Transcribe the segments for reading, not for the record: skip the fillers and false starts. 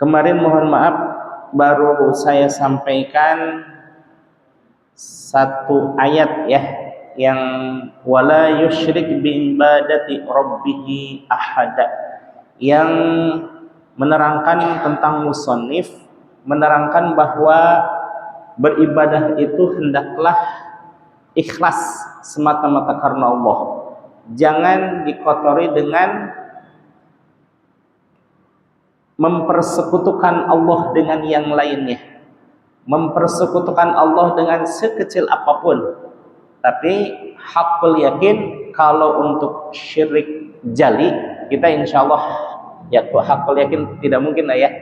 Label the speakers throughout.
Speaker 1: Kemarin mohon maaf baru saya sampaikan satu ayat ya, yang wala yusyrik bi ibadati rabbih ahada, yang menerangkan tentang musannif, menerangkan bahwa beribadah itu hendaklah ikhlas semata-mata karena Allah. Jangan dikotori dengan mempersekutukan Allah dengan yang lainnya, mempersekutukan Allah dengan sekecil apapun. Tapi hakul yakin, kalau untuk syirik jali kita insya Allah ya hakul yakin tidak mungkin lah ya,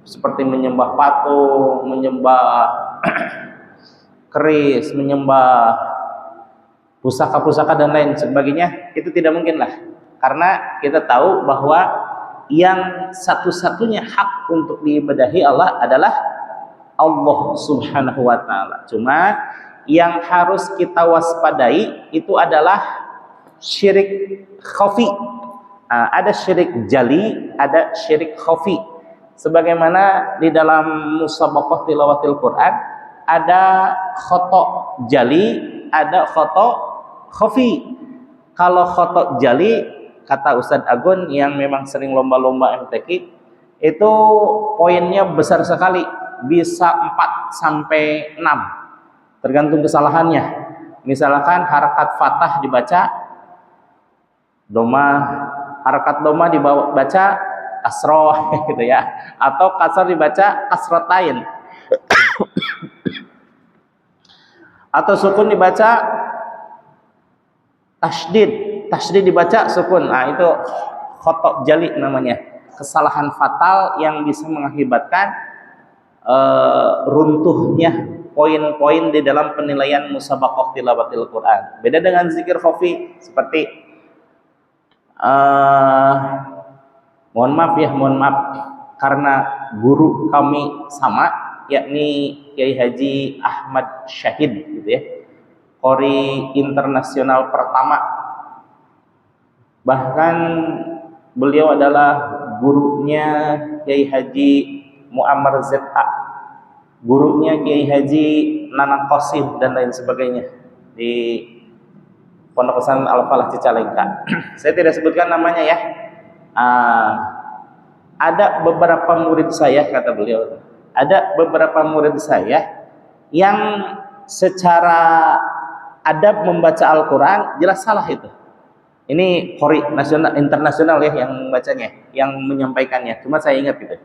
Speaker 1: seperti menyembah patung, menyembah keris, menyembah pusaka-pusaka dan lain sebagainya, itu tidak mungkin lah, karena kita tahu bahwa yang satu-satunya hak untuk diibadahi Allah adalah Allah Subhanahu wa taala. Cuma yang harus kita waspadai itu adalah syirik khafi. Ada syirik jali, ada syirik khafi. Sebagaimana di dalam musabaqah tilawatil Quran ada khoto jali, ada khoto khafi. Kalau khoto jali, kata Ustadz Agun yang memang sering lomba-lomba MTQ, itu poinnya besar sekali, bisa 4 sampai 6 tergantung kesalahannya. Misalkan harakat fathah dibaca doma, harakat doma dibaca kasroh gitu ya, atau kasar dibaca kasratain atau sukun dibaca tasydid dibaca sukun. Nah, itu khotok jali namanya, kesalahan fatal yang bisa mengakibatkan runtuhnya poin-poin di dalam penilaian musabaqah tilawatil Quran. Beda dengan zikir khafi, seperti mohon maaf karena guru kami sama, yakni Kiai Haji Ahmad Syahid gitu ya, qori internasional pertama. Bahkan beliau adalah gurunya Kiai Haji Muammar ZA, gurunya Kiai Haji Nanang Qasim dan lain sebagainya di Pondok Pesantren Al-Falah Cicalengka. Saya tidak sebutkan namanya ya. Ada beberapa murid saya, kata beliau, ada beberapa murid saya yang secara adab membaca Al-Quran jelas salah itu. Ini qori nasional internasional ya yang membacanya, yang menyampaikannya. Cuma saya ingat gitu.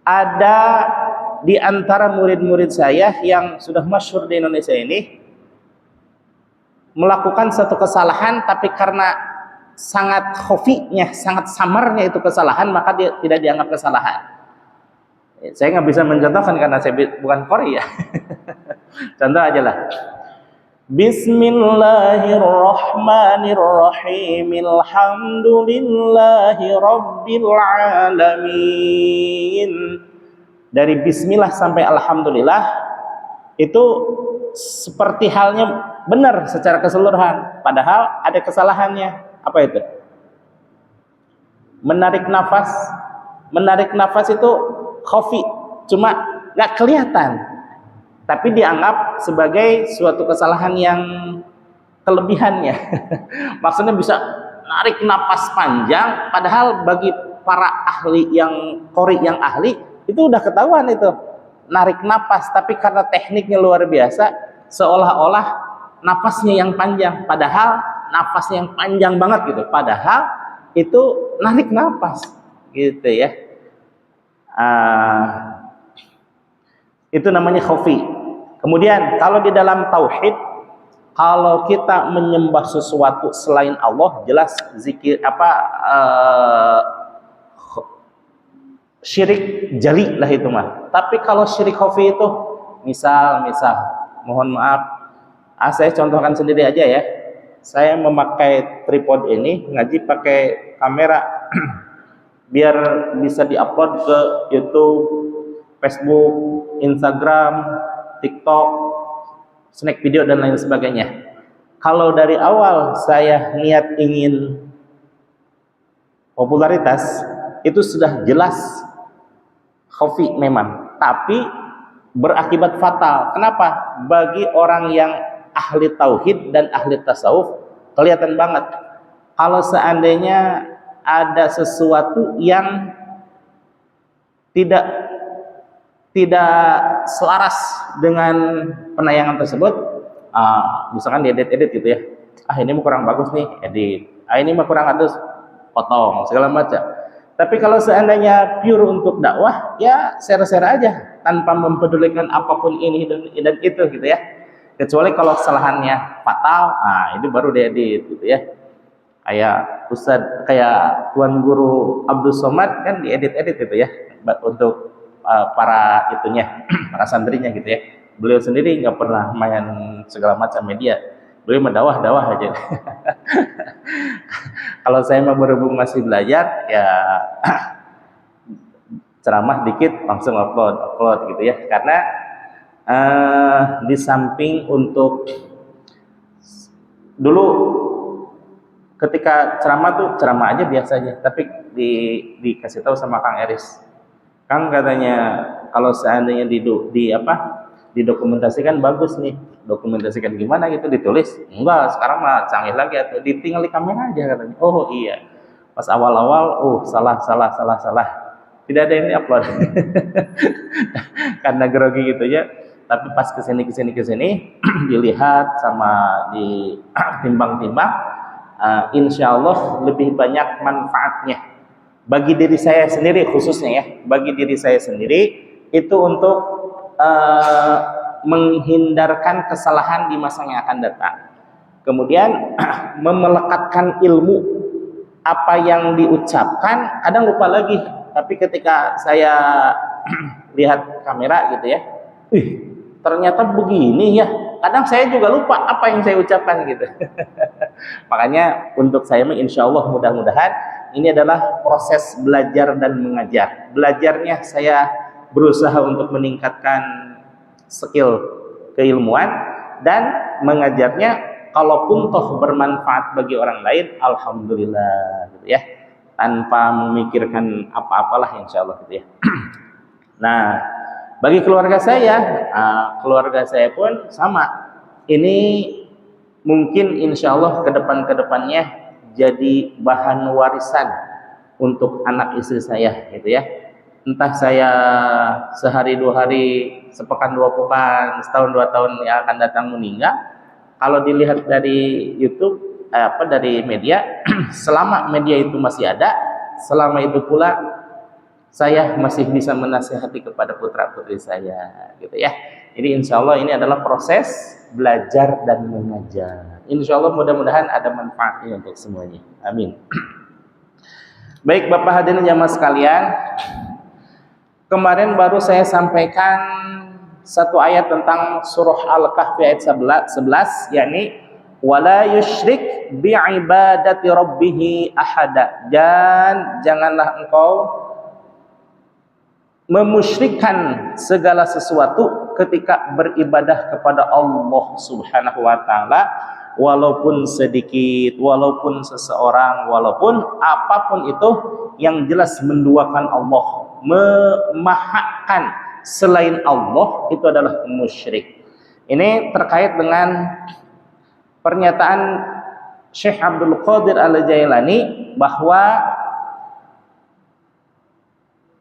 Speaker 1: Ada di antara murid-murid saya yang sudah masyhur di Indonesia ini melakukan satu kesalahan, tapi karena sangat khafinya, sangat samarnya itu kesalahan, maka dia tidak dianggap kesalahan. Saya nggak bisa mencontohkan karena saya bukan qori ya. Contoh aja lah. Bismillahirrahmanirrahim. Alhamdulillahi rabbil alamin. Dari bismillah sampai alhamdulillah itu seperti halnya benar secara keseluruhan, padahal ada kesalahannya. Apa itu? Menarik nafas itu khafi, cuma nggak kelihatan, tapi dianggap sebagai suatu kesalahan yang kelebihannya. Maksudnya bisa narik napas panjang, padahal bagi para ahli yang qori yang ahli itu udah ketahuan itu narik napas, tapi karena tekniknya luar biasa, seolah-olah napasnya yang panjang, padahal napasnya yang panjang banget gitu, padahal itu narik napas gitu ya. Itu namanya khafi. Kemudian kalau di dalam tauhid, kalau kita menyembah sesuatu selain Allah, jelas zikir syirik jali lah itu mah. Tapi kalau syirik khafi itu misal mohon maaf, saya contohkan sendiri aja ya. Saya memakai tripod ini, ngaji pakai kamera biar bisa diupload ke YouTube, Facebook, Instagram, TikTok, snack video dan lain sebagainya. Kalau dari awal saya niat ingin popularitas, itu sudah jelas khafi memang, tapi berakibat fatal. Kenapa? Bagi orang yang ahli tauhid dan ahli tasawuf kelihatan banget kalau seandainya ada sesuatu yang tidak selaras dengan penayangan tersebut, misalkan diedit-edit gitu ya, ini mah kurang bagus nih, edit, ini mah kurang halus, potong, segala macam. Tapi kalau seandainya pure untuk dakwah, ya share-share aja tanpa mempedulikan apapun ini dan itu gitu ya. Kecuali kalau kesalahannya fatal, itu baru diedit gitu ya. Kayak Tuan Guru Abdul Somad kan diedit-edit gitu ya untuk para para santrinya gitu ya. Beliau sendiri nggak pernah main segala macam media, beliau mendawah aja. Kalau saya mau berhubung masih belajar, ya ceramah dikit langsung upload gitu ya. Karena di samping untuk dulu ketika ceramah aja biasa aja, tapi dikasih tahu sama Kang Eris, Kang katanya kalau seandainya didokumentasikan bagus nih. Dokumentasikan gimana gitu, ditulis? Enggak, sekarang mah canggih lagi, atau ditinggal di kamera aja katanya. Oh iya, pas awal-awal salah, tidak ada yang upload karena grogi gitu ya. Tapi pas kesini dilihat sama ditimbang-timbang, insya Allah lebih banyak manfaatnya bagi diri saya sendiri, khususnya ya bagi diri saya sendiri, itu untuk menghindarkan kesalahan di masa yang akan datang. Kemudian melekatkan ilmu, apa yang diucapkan kadang lupa lagi, tapi ketika saya lihat kamera gitu ya, ternyata begini ya, kadang saya juga lupa apa yang saya ucapkan gitu. Makanya untuk saya insya Allah mudah-mudahan ini adalah proses belajar dan mengajar. Belajarnya saya berusaha untuk meningkatkan skill keilmuan, dan mengajarnya kalaupun toh bermanfaat bagi orang lain, alhamdulillah gitu ya, tanpa memikirkan apa-apalah insya Allah gitu ya. Nah, bagi keluarga saya pun sama. Ini mungkin insya Allah kedepannya jadi bahan warisan untuk anak istri saya gitu ya. Entah saya sehari 2 hari, sepekan 2 pekan, setahun 2 tahun yang akan datang meninggal, kalau dilihat dari YouTube, dari media, selama media itu masih ada, selama itu pula saya masih bisa menasihati kepada putra-putri saya gitu ya. Jadi insya Allah ini adalah proses belajar dan mengajar. Insya Allah mudah-mudahan ada manfaatnya untuk semuanya. Amin. Baik Bapak hadirin jamaah sekalian, kemarin baru saya sampaikan satu ayat tentang surah Al-Kahfi ayat 11, yakni wala yusyrik bi'ibadati rabbih ahada, dan janganlah engkau memusyrikkan segala sesuatu ketika beribadah kepada Allah Subhanahu wa taala, walaupun sedikit, walaupun seseorang, walaupun apapun itu, yang jelas menduakan Allah, memahakan selain Allah, itu adalah musyrik. Ini terkait dengan pernyataan Syekh Abdul Qadir Al-Jailani bahwa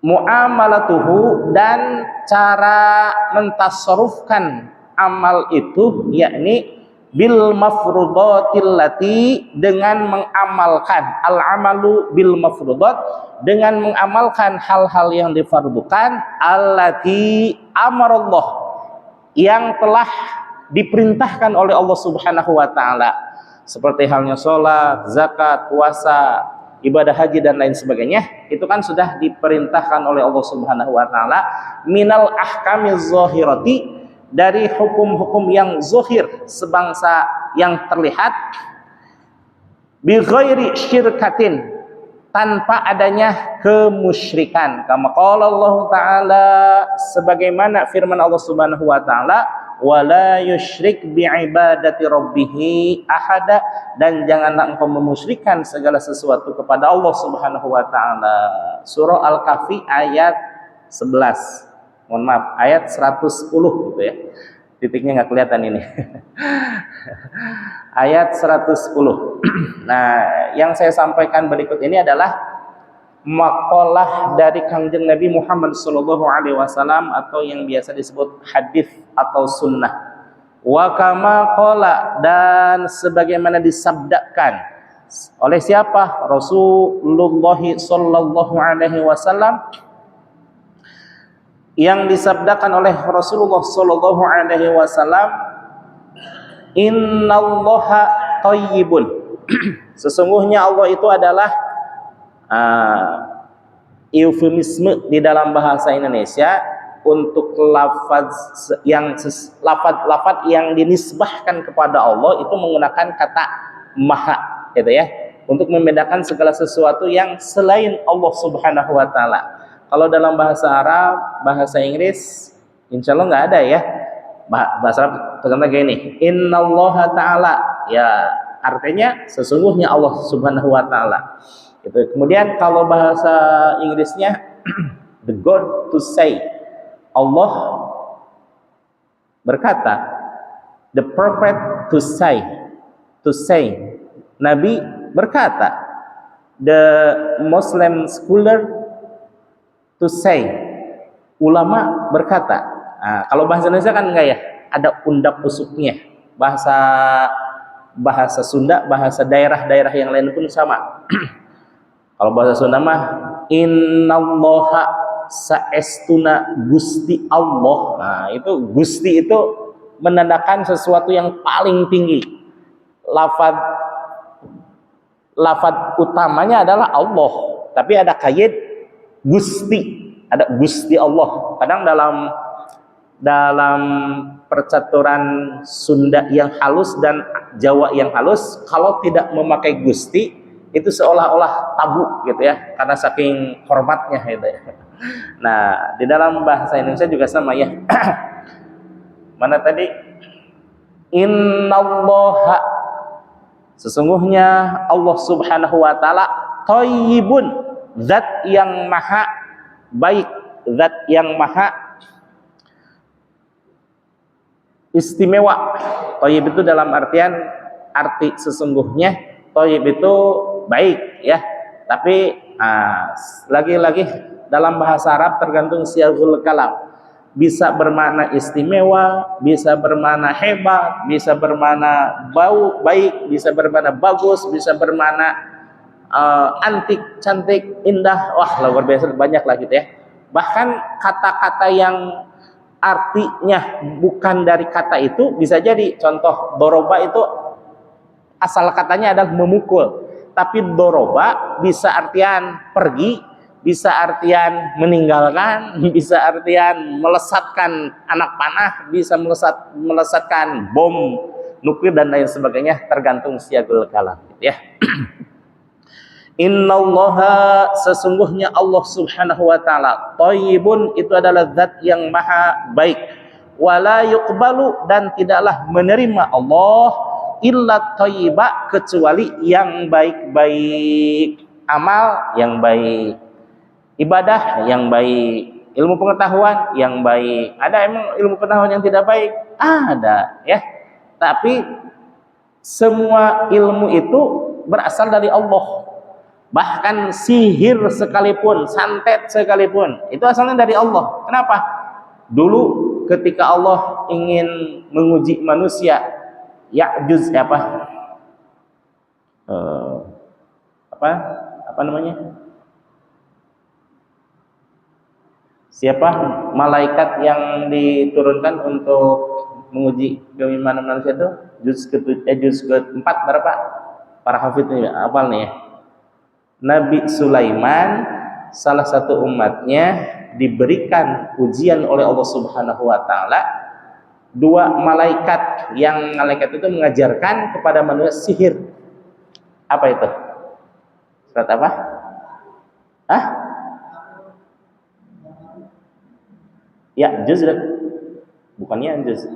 Speaker 1: muamalatuhu, dan cara mentasarrufkan amal itu, yakni bil mafrudatil lati, dengan mengamalkan al-amalu bil mafrudat, dengan mengamalkan hal-hal yang difardukan, allati amarallah, yang telah diperintahkan oleh Allah Subhanahu wa taala, seperti halnya salat, zakat, puasa, ibadah haji dan lain sebagainya. Itu kan sudah diperintahkan oleh Allah Subhanahu wa taala, minal ahkamiz zahirati, dari hukum-hukum yang zahir, sebangsa yang terlihat, bi ghairi syirkatin, tanpa adanya kemusyrikan. Kama qala Allah taala, sebagaimana firman Allah Subhanahu wa taala, wala yusyrik bi'ibadati rabbih ahada, dan janganlah engkau memusyrikkan segala sesuatu kepada Allah Subhanahu wa taala. Surah Al-Kahfi ayat 11. Mohon maaf, ayat 110 gitu ya. Titiknya nggak kelihatan ini. Ayat 110. Nah, yang saya sampaikan berikut ini adalah maqalah dari Kangjeng Nabi Muhammad SAW atau yang biasa disebut hadis atau sunnah. Wa kama qala, dan sebagaimana disabdakan oleh siapa? Rasulullah sallallahu alaihi wasallam, yang disabdakan oleh Rasulullah sallallahu alaihi wasallam, innallaha thayyibun. Sesungguhnya Allah itu adalah eufemisme di dalam bahasa Indonesia untuk lafaz yang dinisbahkan kepada Allah itu menggunakan kata maha, gitu ya, untuk membedakan segala sesuatu yang selain Allah Subhanahu wa taala. Kalau dalam bahasa Arab, bahasa Inggris, insya Allah nggak ada ya. Bahasa Arab contohnya gini, innallaha ta'ala, ya artinya sesungguhnya Allah Subhanahu wa taala. Gitu. Kemudian kalau bahasa Inggrisnya the God to say, Allah berkata, the prophet to say, Nabi berkata, the Muslim scholar to say, ulama berkata. Nah, kalau bahasa Indonesia kan enggak ya, ada undang usuknya. Bahasa Sunda, bahasa daerah-daerah yang lain pun sama. Kalau bahasa Sunda mah innallaha saestuna Gusti Allah. Nah, itu Gusti itu menandakan sesuatu yang paling tinggi. Lafaz utamanya adalah Allah, tapi ada kait Gusti, ada Gusti Allah. Kadang dalam percaturan Sunda yang halus dan Jawa yang halus, kalau tidak memakai Gusti itu seolah-olah tabu gitu ya, karena saking hormatnya gitu ya. Nah, di dalam bahasa Indonesia juga sama ya. Mana tadi? Innallaha, sesungguhnya Allah Subhanahu wa taala thayyibun, zat yang maha baik, zat yang maha istimewa. Thayyib itu dalam arti sesungguhnya thayyib itu baik ya, tapi lagi-lagi dalam bahasa Arab tergantung siagul kalam, bisa bermakna istimewa, bisa bermakna hebat, bisa bermakna baik, bisa bermakna bagus, bisa bermakna antik, cantik, indah. Wah, luar biasa, banyak lah gitu ya. Bahkan kata-kata yang artinya bukan dari kata itu bisa jadi, contoh doroba itu asal katanya adalah memukul, tapi doroba bisa artian pergi, bisa artian meninggalkan, bisa artian melesatkan anak panah, bisa melesatkan bom nuklir dan lain sebagainya, tergantung siagul kalam gitu ya. Innallaha, sesungguhnya Allah Subhanahu wa taala thayyibun, itu adalah zat yang maha baik, wala yuqbalu, dan tidaklah menerima Allah illa thayyiba, kecuali yang baik-baik, amal yang baik, ibadah yang baik, ilmu pengetahuan yang baik. Ada emang ilmu pengetahuan yang tidak baik? Ada ya. Tapi semua ilmu itu berasal dari Allah. Bahkan sihir sekalipun, santet sekalipun, itu asalnya dari Allah. Kenapa? Dulu ketika Allah ingin menguji manusia, Ya'juj apa namanya? Siapa malaikat yang diturunkan untuk menguji keimanan manusia itu? Juz ke-4 berapa? Para hafidz ini hafal nih ya. Nabi Sulaiman, salah satu umatnya, diberikan ujian oleh Allah Subhanahu wa taala, dua malaikat, yang malaikat itu mengajarkan kepada manusia sihir. Apa itu? Surat apa? Ya, juz, bukannya juz.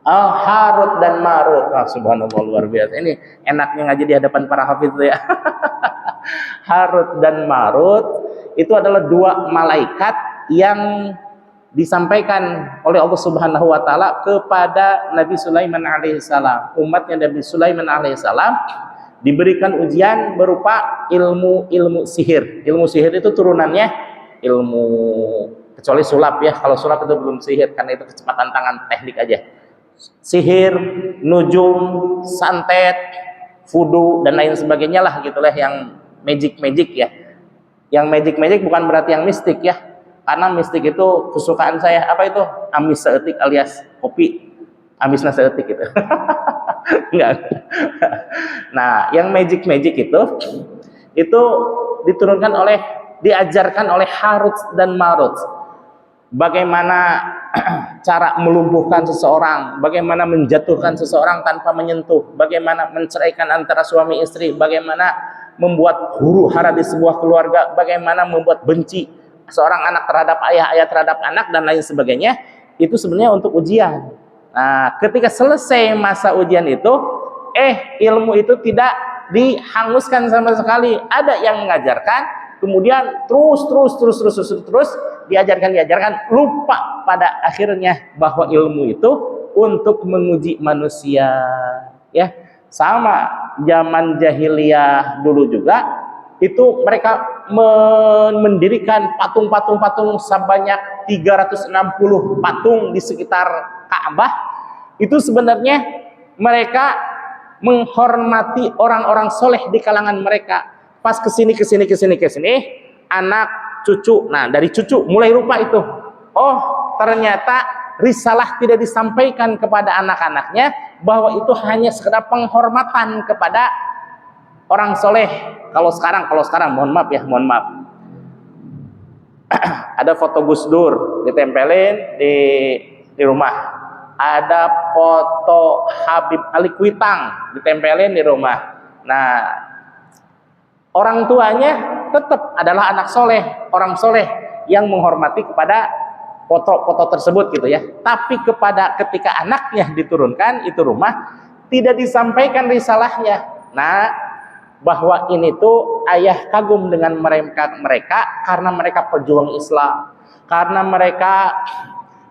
Speaker 1: Harut dan Marut. Subhanallah, luar biasa. Ini enaknya ngaji di hadapan para hafidz ya. Harut dan Marut itu adalah dua malaikat yang disampaikan oleh Allah Subhanahu wa taala kepada Nabi Sulaiman alaihissalam. Umatnya Nabi Sulaiman alaihissalam diberikan ujian berupa ilmu sihir. Ilmu sihir itu turunannya ilmu, kecuali sulap ya. Kalau sulap itu belum sihir karena itu kecepatan tangan, teknik aja. Sihir, nujum, santet, fudu dan lain sebagainya lah gitulah yang magic ya. Yang magic bukan berarti yang mistik ya. Karena mistik itu kesukaan saya. Apa itu? Amis seetik alias kopi. Amisnya seetik gitu. Enggak. Nah, yang magic itu diajarkan oleh Harut dan Marut. Bagaimana cara melumpuhkan seseorang, bagaimana menjatuhkan seseorang tanpa menyentuh, bagaimana menceraikan antara suami istri, bagaimana membuat huru hara di sebuah keluarga, bagaimana membuat benci seorang anak terhadap ayah terhadap anak dan lain sebagainya. Itu sebenarnya untuk ujian. Nah, ketika selesai masa ujian itu, ilmu itu tidak dihanguskan sama sekali. Ada yang mengajarkan, kemudian terus diajarkan, lupa pada akhirnya bahwa ilmu itu untuk menguji manusia. Ya, sama zaman jahiliyah dulu juga. Itu mereka mendirikan patung sebanyak 360 patung di sekitar Ka'bah. Itu sebenarnya mereka menghormati orang-orang soleh di kalangan mereka. Pas kesini, anak, cucu. Nah, dari cucu mulai rupa itu. Oh, ternyata risalah tidak disampaikan kepada anak-anaknya bahwa itu hanya sekedar penghormatan kepada orang soleh. Kalau sekarang mohon maaf. Ada foto Gus Dur ditempelin di rumah. Ada foto Habib Ali Kuitang ditempelin di rumah. Nah, orang tuanya tetap adalah anak soleh, orang soleh yang menghormati kepada foto-foto tersebut gitu ya. Tapi ketika anaknya diturunkan itu rumah, tidak disampaikan risalahnya. Nah, bahwa ini tuh ayah kagum dengan mereka karena mereka pejuang Islam, karena mereka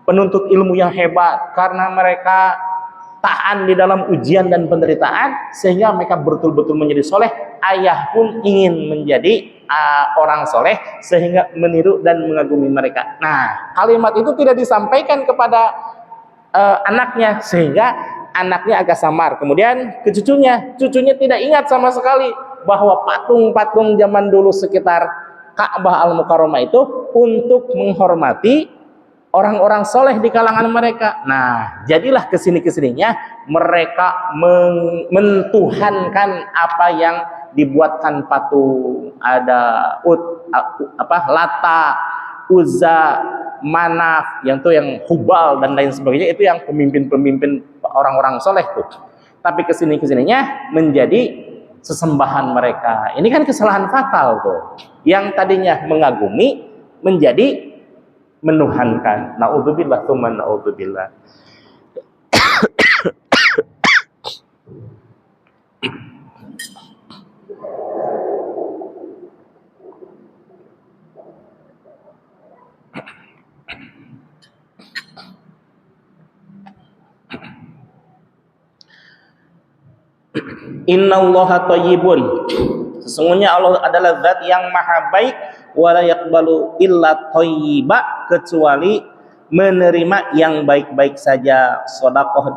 Speaker 1: penuntut ilmu yang hebat, karena mereka tahan di dalam ujian dan penderitaan sehingga mereka betul-betul menjadi soleh. Ayah pun ingin menjadi orang soleh sehingga meniru dan mengagumi mereka. Nah, kalimat itu tidak disampaikan kepada anaknya sehingga anaknya agak samar. Kemudian ke cucunya tidak ingat sama sekali bahwa patung-patung zaman dulu sekitar Ka'bah Al-Mukarramah itu untuk menghormati orang-orang soleh di kalangan mereka. Nah, jadilah kesininya mereka mentuhankan apa yang dibuatkan patung. Ada Lata, Uzza, Manaf, yang Hubal dan lain sebagainya, itu yang pemimpin orang-orang soleh tuh. Tapi kesininya menjadi sesembahan mereka. Ini kan kesalahan fatal tuh. Yang tadinya mengagumi menjadi menuhankan. Naudzubillah tsumma naudzubillah. Innallaha thayyibun. Sesungguhnya Allah adalah zat yang maha baik, wa la yaqbalu illa thayyiba, kecuali menerima yang baik-baik saja. Sedekah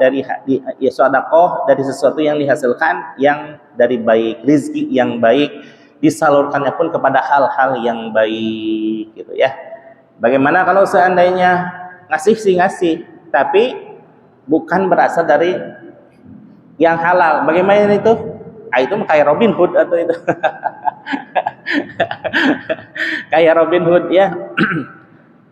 Speaker 1: dari sesuatu yang dihasilkan yang dari baik, rizki yang baik, disalurkannya pun kepada hal-hal yang baik gitu ya. Bagaimana kalau seandainya ngasih sih ngasih, tapi bukan berasal dari yang halal, bagaimana itu? Itu kayak Robin Hood atau itu? Kayak Robin Hood ya,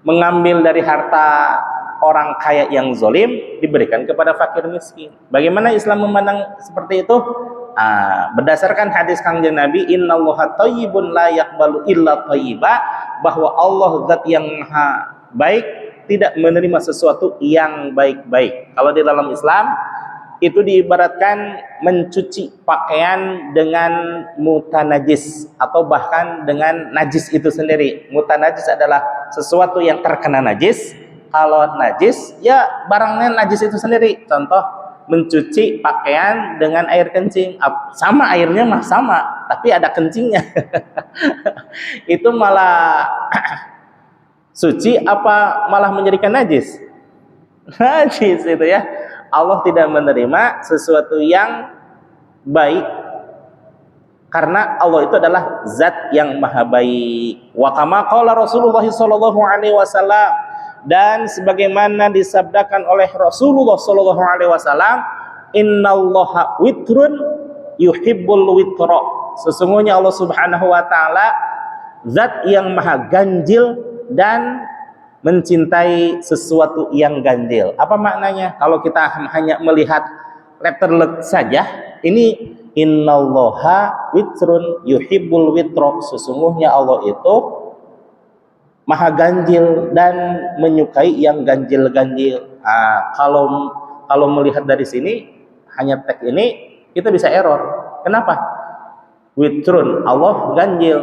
Speaker 1: mengambil dari harta orang kaya yang zalim diberikan kepada fakir miskin. Bagaimana Islam memandang seperti itu? Berdasarkan hadis Kangjeng Nabi, innallaha thayyibun la yaqbalu illa thayyiba, bahwa Allah zat yang maha baik, tidak menerima sesuatu yang baik-baik. Kalau di dalam Islam itu diibaratkan mencuci pakaian dengan mutanajis atau bahkan dengan najis itu sendiri. Mutanajis adalah sesuatu yang terkena najis. Kalau najis, ya barangnya najis itu sendiri. Contoh, mencuci pakaian dengan air kencing. Sama airnya mah sama, tapi ada kencingnya. Itu malah suci apa malah menjadikan najis? Najis itu ya. Allah tidak menerima sesuatu yang baik karena Allah itu adalah zat yang maha baik. Wa kama qala Rasulullah sallallahu alaihi wasallam, dan sebagaimana disabdakan oleh Rasulullah sallallahu alaihi wasallam, innallaha witrun yuhibbul witra. Sesungguhnya Allah Subhanahu wa taala zat yang maha ganjil dan mencintai sesuatu yang ganjil. Apa maknanya? Kalau kita hanya melihat letter saja, ini innallaha witrun yuhibbul witro. Sesungguhnya Allah itu maha ganjil dan menyukai yang ganjil-ganjil. Kalau melihat dari sini, hanya teks ini, kita bisa error. Kenapa? Witrun, Allah ganjil.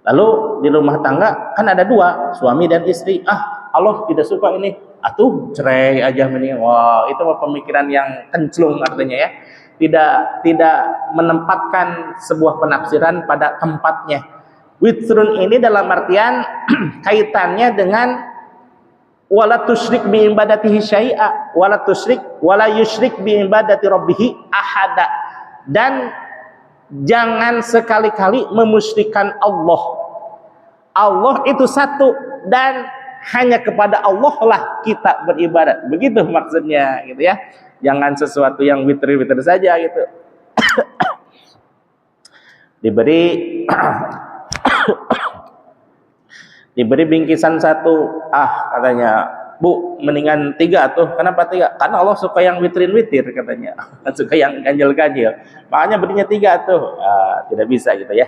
Speaker 1: Lalu di rumah tangga kan ada dua, suami dan istri. Allah tidak suka ini, atuh cerai aja mending. Wah, itu pemikiran yang kenclung artinya ya. Tidak menempatkan sebuah penafsiran pada tempatnya. Witrun ini dalam artian kaitannya dengan wala tusyrik bi ibadatihi syai'a, wala yusyrik bi ibadati rabbih ahada. Dan jangan sekali-kali memusyrikan Allah. Allah itu satu dan hanya kepada Allah lah kita beribadat. Begitu maksudnya gitu ya. Jangan sesuatu yang witr-witr saja gitu. Diberi bingkisan satu, katanya, Bu, mendingan 3 tuh. Kenapa 3? Karena Allah suka yang witrin-witir katanya. Suka yang ganjil-ganjil. Makanya berinya 3 tuh. Tidak bisa gitu ya.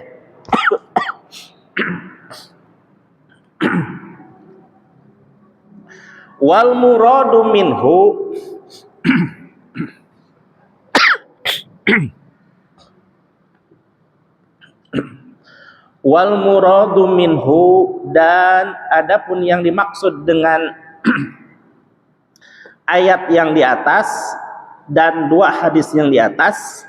Speaker 1: Wal muradu minhu wal muradu minhu, dan adapun yang dimaksud dengan ayat yang di atas dan 2 hadis yang di atas.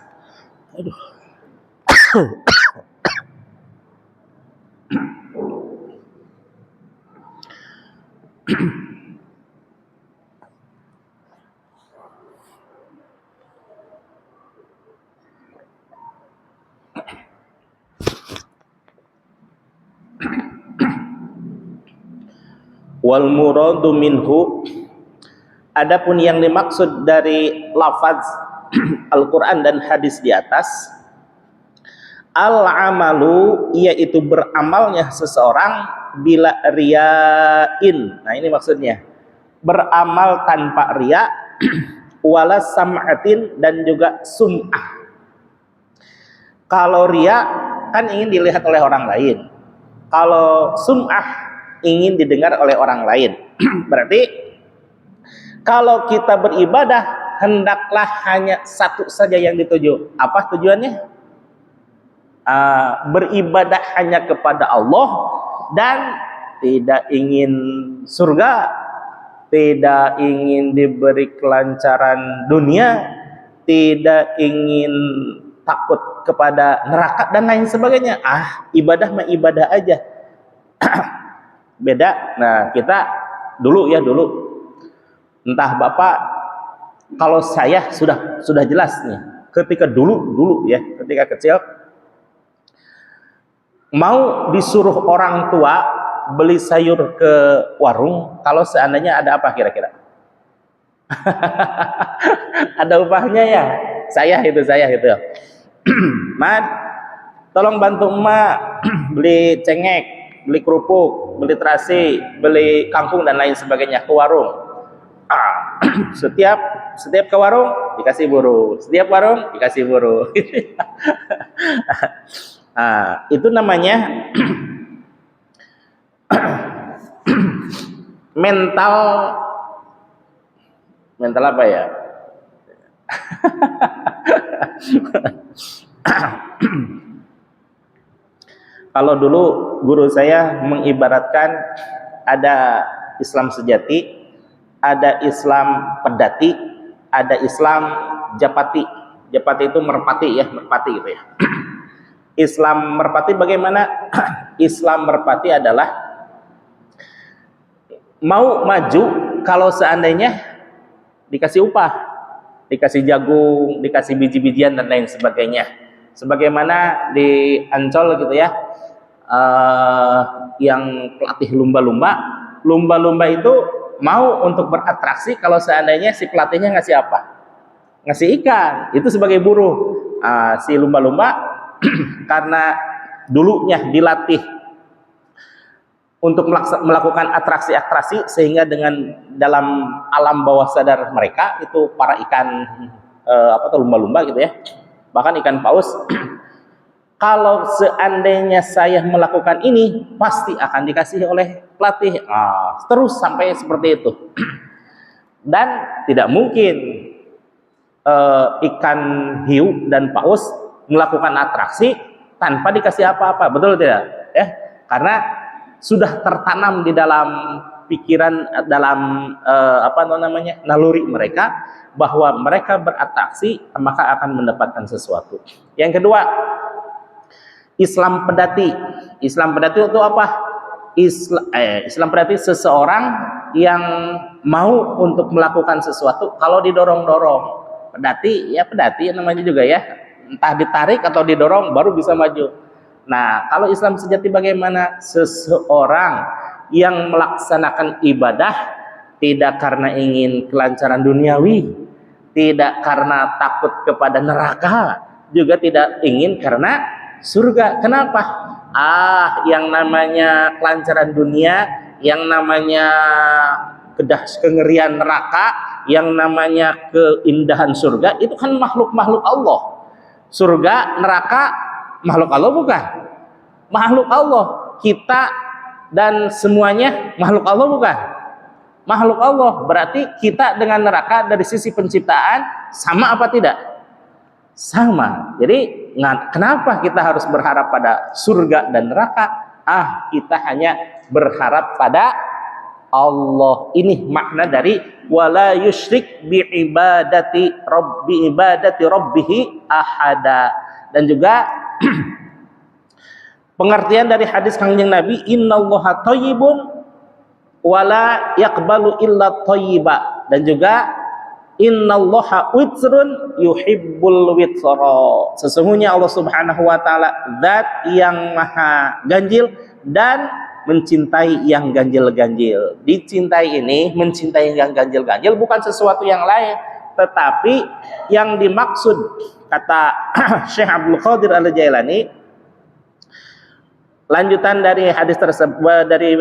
Speaker 1: Wal muradu minhu, adapun yang dimaksud dari lafaz Al-Quran dan hadis di atas, al-amalu, yaitu beramalnya seseorang bila riyain. Nah ini maksudnya, beramal tanpa riya, wala sam'atin, dan juga sum'ah. Kalau riya kan ingin dilihat oleh orang lain, kalau sum'ah ingin didengar oleh orang lain. Berarti kalau kita beribadah, hendaklah hanya satu saja yang dituju. Apa tujuannya? Beribadah hanya kepada Allah dan tidak ingin surga, tidak ingin diberi kelancaran dunia, tidak ingin takut kepada neraka dan lain sebagainya. Ibadah mah ibadah aja. Beda. Nah, kita dulu, entah Bapak, kalau saya sudah jelas nih, ketika dulu ya, ketika kecil, mau disuruh orang tua beli sayur ke warung, kalau seandainya ada apa kira-kira? Ada upahnya ya? Saya itu. Mat, tolong bantu emak beli cengek, beli kerupuk, beli terasi, beli kangkung dan lain sebagainya ke warung. Setiap ke warung dikasih buru, setiap warung dikasih buru. Itu namanya mental apa ya? Kalau dulu guru saya mengibaratkan ada Islam sejati, ada Islam pedati, ada Islam japati. Japati itu merpati ya, merpati gitu ya. Islam merpati bagaimana? Islam merpati adalah mau maju kalau seandainya dikasih upah, dikasih jagung, dikasih biji-bijian dan lain sebagainya. Sebagaimana di Ancol gitu ya, yang pelatih lumba-lumba itu mau untuk beratraksi kalau seandainya si pelatihnya ngasih apa? Ngasih ikan. Itu sebagai buruh. Si lumba-lumba karena dulunya dilatih untuk melakukan atraksi-atraksi, sehingga dengan dalam alam bawah sadar mereka itu para ikan lumba-lumba gitu ya, bahkan ikan paus, kalau seandainya saya melakukan ini pasti akan dikasih oleh pelatih. Terus sampai seperti itu. Dan tidak mungkin ikan hiu dan paus melakukan atraksi tanpa dikasih apa-apa, betul tidak? Karena sudah tertanam di dalam pikiran, dalam naluri mereka, bahwa mereka beratraksi maka akan mendapatkan sesuatu. Yang kedua, Islam pedati. Islam pedati itu apa? Islam pedati seseorang yang mau untuk melakukan sesuatu kalau didorong-dorong. Pedati namanya juga ya, entah ditarik atau didorong baru bisa maju. Nah, kalau Islam sejati bagaimana? Seseorang yang melaksanakan ibadah tidak karena ingin kelancaran duniawi, tidak karena takut kepada neraka, juga tidak ingin karena surga. Kenapa? Yang namanya kelancaran dunia, yang namanya kengerian neraka, yang namanya keindahan surga, itu kan makhluk-makhluk Allah. Surga, neraka, makhluk Allah bukan? Makhluk Allah. Kita dan semuanya makhluk Allah bukan? Makhluk Allah. Berarti kita dengan neraka dari sisi penciptaan sama apa tidak? Sama. Jadi kenapa kita harus berharap pada surga dan neraka? Kita hanya berharap pada Allah. Ini makna dari wala yusyrik bi ibadati rabbih ahada. Dan juga pengertian dari hadis Kangjeng Nabi, innallaha thayyibun wala yaqbalu illa thayyiba. Dan juga innallaha witrun yuhibbul witra. Sesungguhnya Allah Subhanahu wa taala zat yang maha ganjil dan mencintai yang ganjil-ganjil. Dicintai ini, mencintai yang ganjil-ganjil bukan sesuatu yang lain, tetapi yang dimaksud, kata Syekh Abdul Qadir Al-Jailani, lanjutan dari hadis tersebut, dari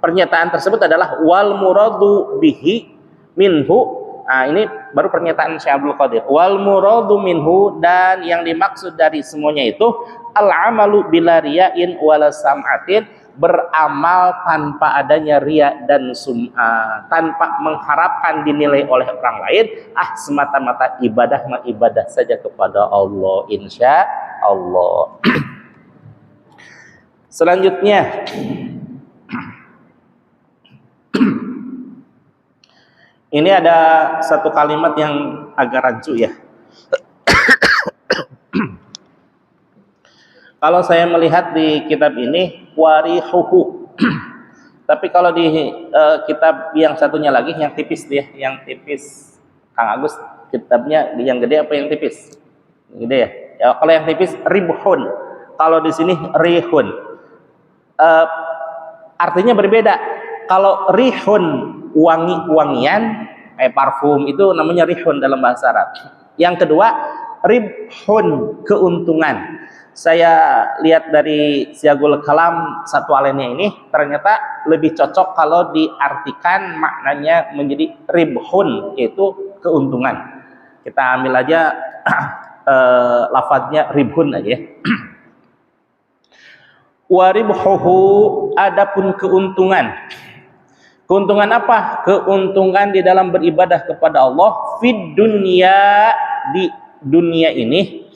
Speaker 1: pernyataan tersebut adalah wal muradu bihi minhu. Ini baru pernyataan Syekh Abdul Qadir. Wal muradu minhu, dan yang dimaksud dari semuanya itu al-amalu bila riyain wala sam'atin, beramal tanpa adanya riya dan sum'ah, tanpa mengharapkan dinilai oleh orang lain, semata-mata ibadah saja kepada Allah, insya Allah. Selanjutnya, ini ada satu kalimat yang agak rancu ya. Kalau saya melihat di kitab ini warihuhu, tapi kalau di kitab yang satunya lagi, yang tipis dia, yang tipis Kang Agus, kitabnya yang gede apa yang tipis? Gede ya. Kalau yang tipis ribhun, kalau di sini rihun. Artinya berbeda. Kalau rihun wangi-wangian, parfum, itu namanya rihun dalam bahasa Arab. Yang kedua ribhun, keuntungan. Saya lihat dari Siagul Kalam satu alennya ini, ternyata lebih cocok kalau diartikan maknanya menjadi ribhun, yaitu keuntungan. Kita ambil aja lafadznya ribhun aja ya. Waribhuhu, adapun keuntungan. Keuntungan apa? Keuntungan di dalam beribadah kepada Allah fid dunya, di dunia ini,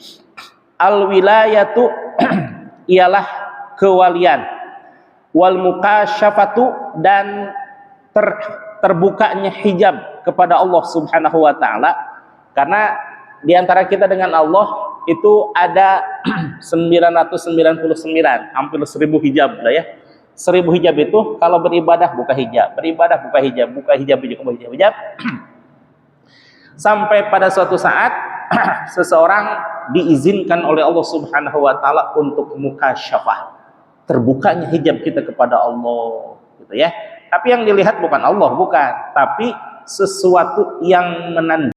Speaker 1: al wilayatu ialah kewalian, wal mukasyafatu dan terbukanya hijab kepada Allah Subhanahu wa taala. Karena di antara kita dengan Allah itu ada 999, hampir 1000 hijab lah ya. 1000 hijab itu kalau beribadah buka hijab, beribadah buka hijab, buka hijab juga buka hijab. Sampai pada suatu saat seseorang diizinkan oleh Allah Subhanahu wa taala untuk mukasyafah, terbukanya hijab kita kepada Allah, gitu ya. Tapi yang dilihat bukan Allah, bukan, tapi sesuatu yang menandai